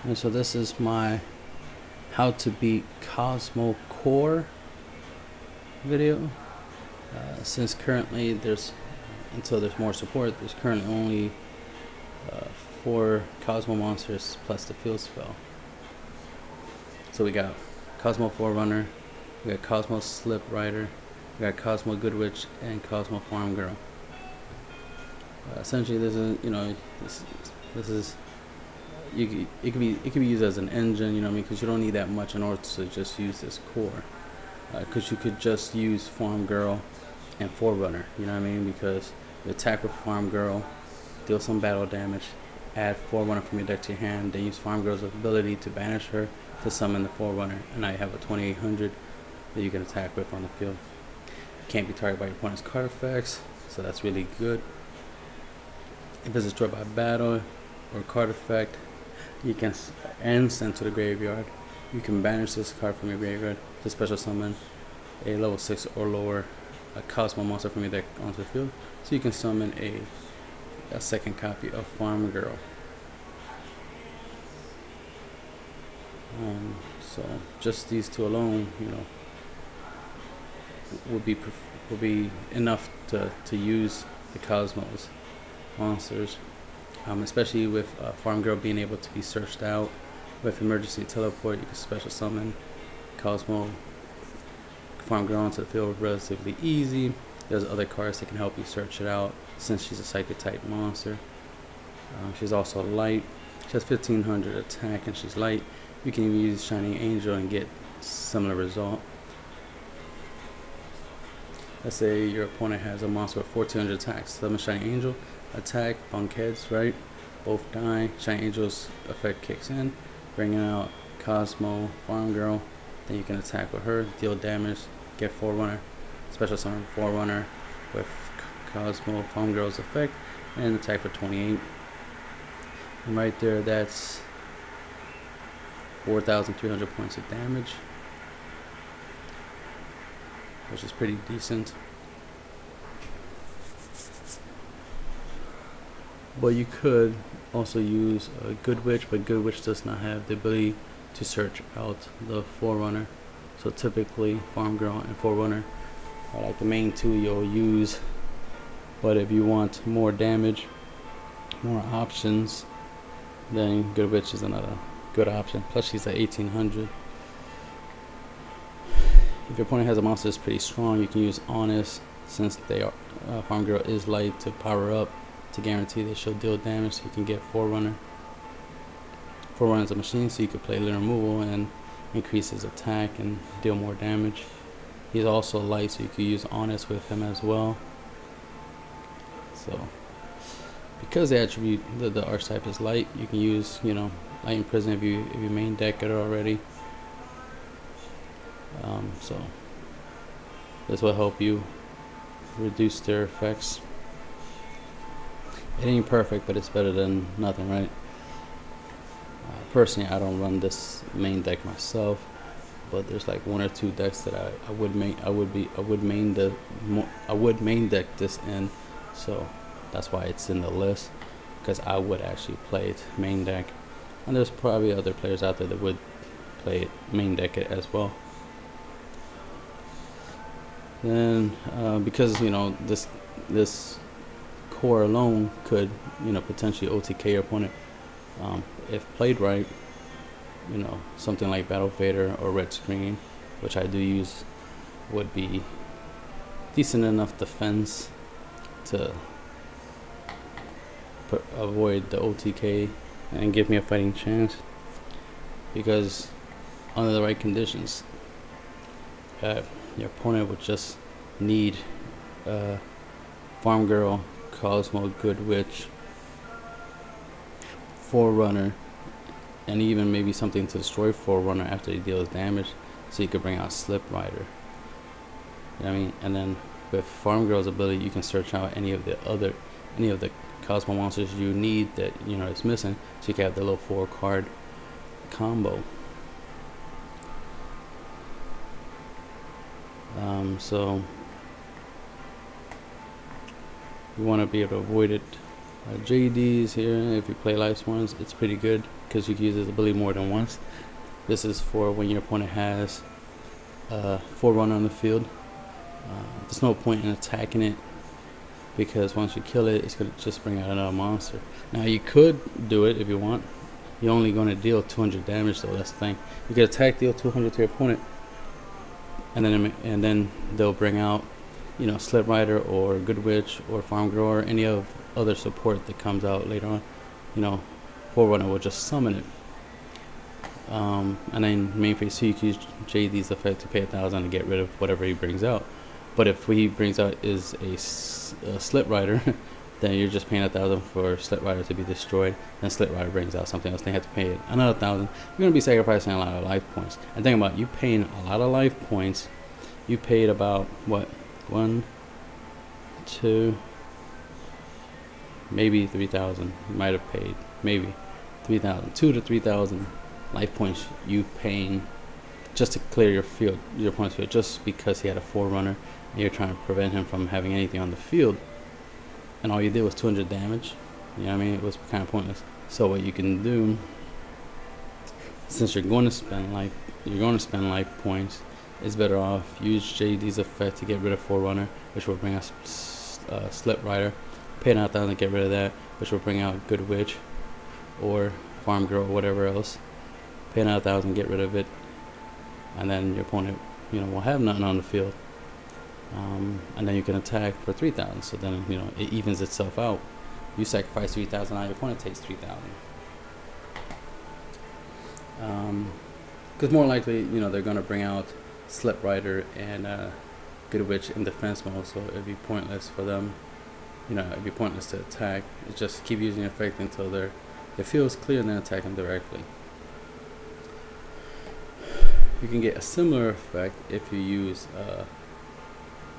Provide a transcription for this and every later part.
And so this is my how to beat Cosmo core video. Since currently until there's more support, there's currently only 4 Cosmo monsters plus the field spell. So we got Cosmo Forerunner, we got Cosmo Slip Rider, we got Cosmo Good Witch, and Cosmo Farm Girl. Essentially, this is this is it could be used as an engine, you know what I mean? Because you don't need that much in order to just use this core. Because you could just use Farm Girl and Forerunner, you know what I mean? Because you attack with Farm Girl, deal some battle damage, add Forerunner from your deck to your hand, then use Farm Girl's ability to banish her to summon the Forerunner, and now you have a 2800 that you can attack with on the field. Can't be targeted by your opponent's card effects, so that's really good. If it's destroyed by battle or card effect, you can send to the graveyard. You can banish this card from your graveyard to special summon a level 6 or lower Cosmo monster from your deck onto the field, so you can summon a second copy of Farm Girl. So just these two alone, you know, would be enough to use the Cosmos monsters, especially with Farm Girl being able to be searched out. With emergency teleport, you can special summon Cosmo Farm Girl onto the field relatively easy. There's other cards that can help you search it out since she's a psychic type monster. She's also light. She has 1500 attack and she's light. You can even use Shining Angel and get similar result. Let's say your opponent has a monster with 1400 attacks. Summon Shining Angel, attack, bunk heads, right? Both die. Shining Angel's effect kicks in, bringing out Cosmo Farm Girl. Then you can attack with her, deal damage, get Forerunner, special summon Forerunner with Cosmo Farm Girl's effect, and attack for 28. And right there, that's 4,300 points of damage, which is pretty decent. But you could also use a Good Witch, but Good Witch does not have the ability to search out the Forerunner. So typically Farm Girl and Forerunner are like the main two you'll use. But if you want more damage, more options, then Good Witch is another good option. Plus she's at 1800. If your opponent has a monster that's pretty strong, you can use Honest, since they are Farm Girl is light, to power up to guarantee that she'll deal damage, so you can get Forerunner. Forerunner is a machine, so you could play Limit Removal and increase his attack and deal more damage. He's also light, so you could use Honest with him as well. So because the attribute, the archetype is light, you can use, you know, Light Imprison if you main deck it already. So this will help you reduce their effects. It ain't perfect, but it's better than nothing, right? Personally, I don't run this main deck myself, but there's like 1 or 2 decks that I would main deck this in, so that's why it's in the list, because I would actually play it main deck, and there's probably other players out there that would play it main deck it as well. Then because, you know, this core alone could, you know, potentially OTK your opponent if played right. You know, something like Battle Fader or Red Screen, which I do use, would be decent enough defense to avoid the OTK and give me a fighting chance, because under the right conditions, your opponent would just need Farm Girl, Cosmo, Good Witch, Forerunner, and even maybe something to destroy Forerunner after he deals damage, so you could bring out Slip Rider. You know what I mean? And then with Farm Girl's ability, you can search out any of the Cosmo monsters you need that, you know, is missing, so you can have the little 4-card combo. So you want to be able to avoid it. JDs here, if you play Life Swarms, it's pretty good. because you can use this ability more than once. This is for when your opponent has a Forerunner on the field. There's no point in attacking it, because once you kill it, it's going to just bring out another monster. Now you could do it if you want. You're only going to deal 200 damage though, that's the thing. You can attack, deal 200 to your opponent, and then they'll bring out, you know, Slip Rider or Good Witch or Farm Girl or any of other support that comes out later on. You know, Forerunner will just summon it. And then main phase 2, you can use JD's effect to pay 1,000 to get rid of whatever he brings out. But if what he brings out is a Slip Rider, then you're just paying 1,000 for Slip Rider to be destroyed. Then Slip Rider brings out something else, they have to pay another 1,000. You're gonna be sacrificing a lot of life points. And think about it, you paying a lot of life points. You paid about what, 1, 2, maybe 3,000. You might have paid maybe 3,000, 2 to 3,000 life points you paying just to clear your field, your opponent's field, just because he had a Forerunner and you're trying to prevent him from having anything on the field. And all you did was 200 damage. You know what I mean? It was kind of pointless. So what you can do, since you're going to spend life points, it's better off use JD's effect to get rid of Forerunner, which will bring us Slip Rider. Pay 1,000 to get rid of that, which will bring out Good Witch or Farm Girl or whatever else. Pay 1,000, get rid of it, and then your opponent, you know, will have nothing on the field. And then you can attack for 3,000. So then, you know, it evens itself out. You sacrifice 3,000, now your opponent takes 3,000. Because more likely, you know, they're gonna bring out Slip Rider and Good Witch in defense mode, so it'd be pointless for them. You know, it'd be pointless to attack. It's just keep using the effect until their field is clear, and then attack them directly. You can get a similar effect if you use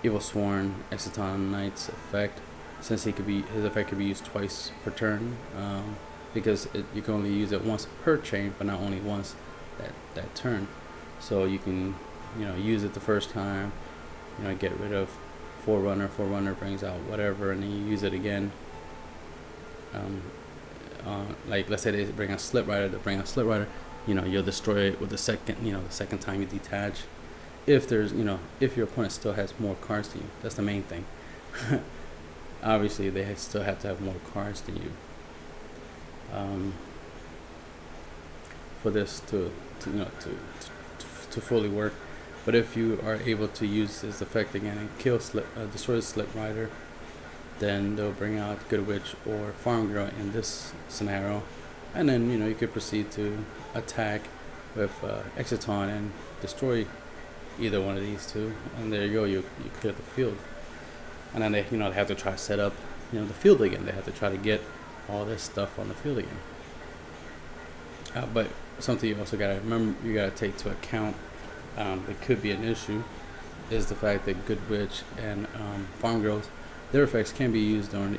Evil Sworn Exciton Knight's effect, since his effect could be used twice per turn, because you can only use it once per chain, but not only once that turn. So you can, you know, use it the first time, you know, get rid of Forerunner. Forerunner brings out whatever, and then you use it again. Like let's say they bring a Slip Rider, you know, you'll destroy it with the second time you detach. If there's, you know, if your opponent still has more cards than you, that's the main thing. Obviously, they still have to have more cards than you for this to fully work. But if you are able to use this effect again and kill destroy the Slip Rider, then they'll bring out Good Witch or Farm Girl in this scenario, and then, you know, you could proceed to attack with Exciton and destroy either one of these two, and there you go, you clear the field. And then they have to try to set up, you know, the field again. They have to try to get all this stuff on the field again. But something you also gotta remember, you gotta take into account, that could be an issue, is the fact that Good Witch and Farm Girls, their effects can be used during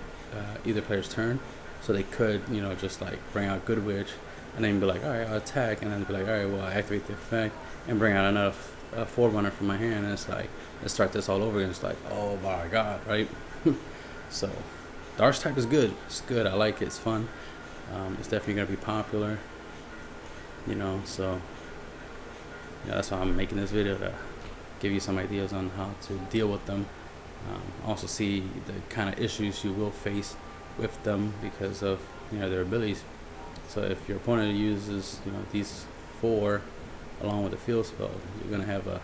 either player's turn. So they could, you know, just like bring out Good Witch and then be like, all right, I'll attack, and then be like, all right, well, I activate the effect and bring out another Forerunner from my hand, and it's like, let's start this all over again. It's like, oh my god, right? So the archetype is good. It's good. I like it. It's fun. It's definitely gonna be popular, you know. So yeah, that's why I'm making this video, to give you some ideas on how to deal with them. Also see the kind of issues you will face with them because of, you know, their abilities. So if your opponent uses, you know, these 4 along with the field spell, you're gonna have a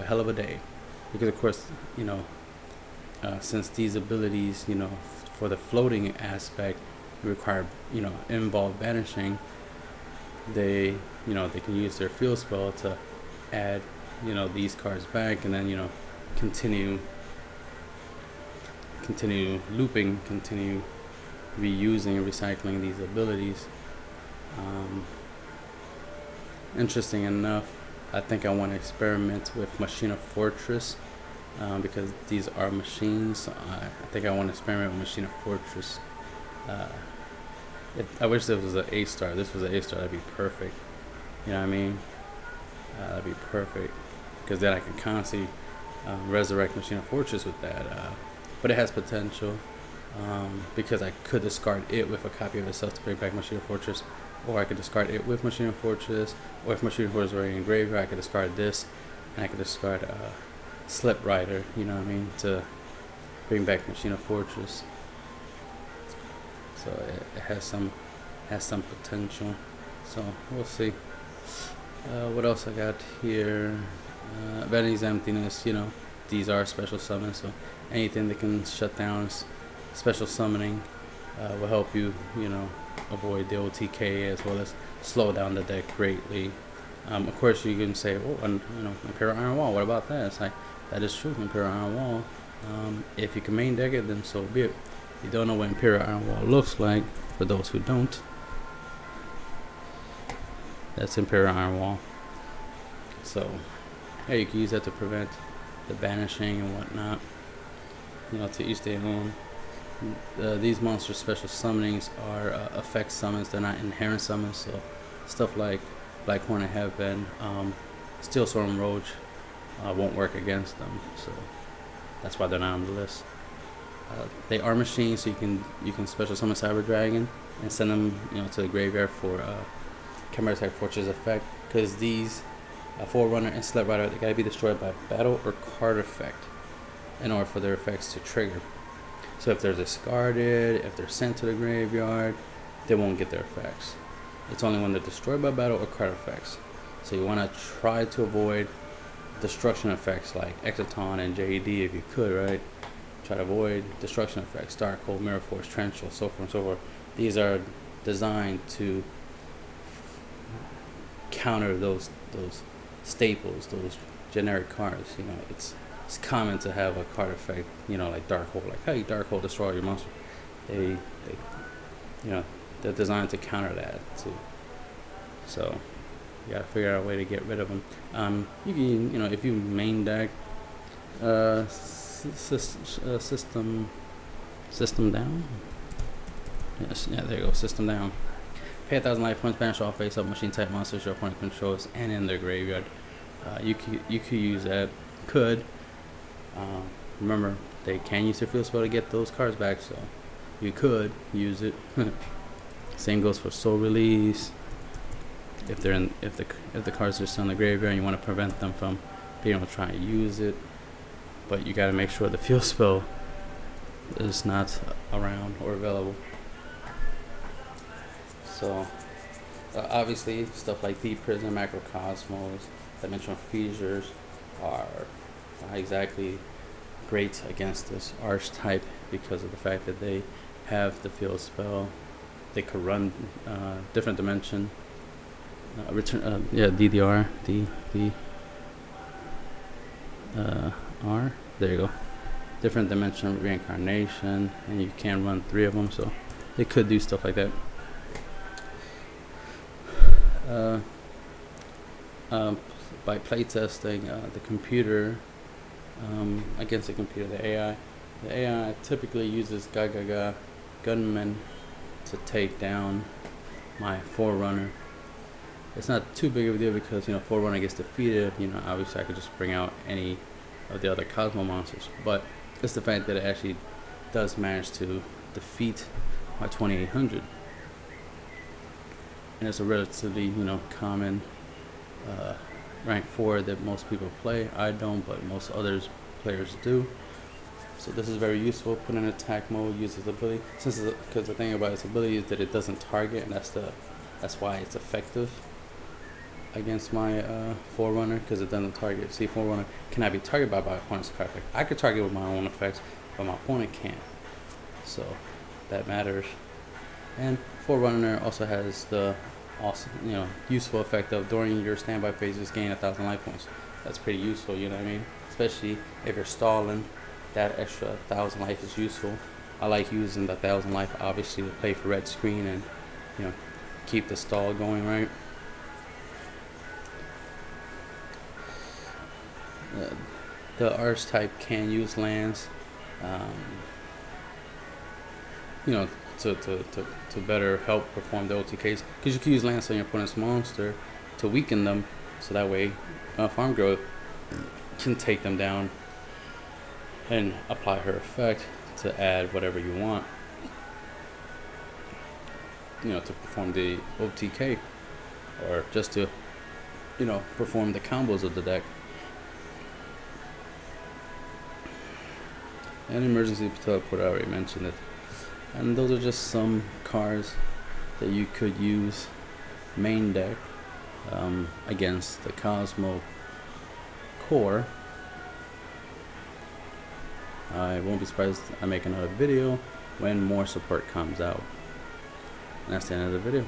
hell of a day, because of course, you know, since these abilities, you know, for the floating aspect require, you know, involve banishing, they can use their field spell to add, you know, these cards back, and then, you know, continue looping, continue reusing and recycling these abilities. Interesting enough, I think I want to experiment with Machina Fortress, because these are machines. So I think I want to experiment with Machina Fortress. I wish this was an A-star. This was an A-star, that'd be perfect. You know what I mean? That'd be perfect, because then I can constantly resurrect Machina Fortress with that. But it has potential. because I could discard it with a copy of itself to bring back Machine Fortress, or I could discard it with Machine Fortress, or if Machine Fortress is already in graveyard, I could discard this, and I could discard Slip Rider, you know what I mean, to bring back Machine Fortress. So it has some potential. So we'll see. What else I got here? Vanity's Emptiness, you know, these are special summons, so anything that can shut down special summoning will help you, you know, avoid the OTK as well as slow down the deck greatly. Of course, you can say, oh, and you know, Imperial Iron Wall. What about that? It's like, that is true, Imperial Iron Wall. If you can main deck it, then so be it. If you don't know what Imperial Iron Wall looks like, for those who don't, that's Imperial Iron Wall. So, yeah, you can use that to prevent the banishing and whatnot. You know, to each their own. These monster special summonings are effect summons. They're not inherent summons. So, stuff like Black Horn of Heaven, Steel Storm Roach won't work against them. So, that's why they're not on the list. They are machines, so you can special summon Cyber Dragon and send them, you know, to the graveyard for Chimera Type Fortress effect. Because these Forerunner and Slip Rider, they gotta be destroyed by battle or card effect in order for their effects to trigger. So if they're discarded, if they're sent to the graveyard, they won't get their effects. It's only when they're destroyed by battle or card effects. So you want to try to avoid destruction effects like Exoton and JD if you could, right? Try to avoid destruction effects, Darkhold, Mirror Force, Trenchel, so forth and so forth. These are designed to counter those staples, those generic cards. You know, it's common to have a card effect, you know, like Darkhold, like, hey, Darkhold, destroy your monster. They you know, they're designed to counter that too. So you gotta figure out a way to get rid of them. You can, you know, if you main deck system down. Yes, yeah, there you go. System down. Pay 1,000 life points. Banish all face-up machine type monsters your opponent controls and in their graveyard. You could use that. Could remember, they can use their field spell to get those cards back, so you could use it. Same goes for Soul Release. If the cards are still in the graveyard and you want to prevent them from being able to try and use it, but you got to make sure the field spell is not around or available. So obviously stuff like Deep Prison, MicroCosmos, Dimensional Features are not exactly great against this archetype because of the fact that they have the field spell. They could run different dimension, DDR, R. There you go. Different dimension reincarnation, and you can run 3 of them, so they could do stuff like that. By playtesting the computer against the computer, the AI typically uses Gunman to take down my Forerunner. It's not too big of a deal because, you know, Forerunner gets defeated. You know, obviously I could just bring out any of the other Cosmo monsters, but it's the fact that it actually does manage to defeat my 2800. And it's a relatively, you know, common rank 4 that most people play. I don't, but most others players do. So this is very useful. Put in attack mode, use its ability. Because the thing about its ability is that it doesn't target, and that's why it's effective against my Forerunner, because it doesn't target. See, Forerunner cannot be targeted by my opponent's card effect. I could target with my own effects, but my opponent can't. So that matters. And Forerunner also has the useful effect of during your standby phases gain 1,000 life points. That's pretty useful, you know what I mean? Especially if you're stalling, that extra 1,000 life is useful. I like using the 1,000 life obviously to play for red screen and, you know, keep the stall going, right? The archetype can use lands, you know, to better help perform the OTKs, because you can use lands on your opponent's monster to weaken them, so that way Farm Girl can take them down and apply her effect to add whatever you want, you know, to perform the OTK, or just to, you know, perform the combos of the deck. And emergency teleport, I already mentioned it. And those are just some cards that you could use main deck against the Cosmo core. I won't be surprised I make another video when more support comes out. And that's the end of the video.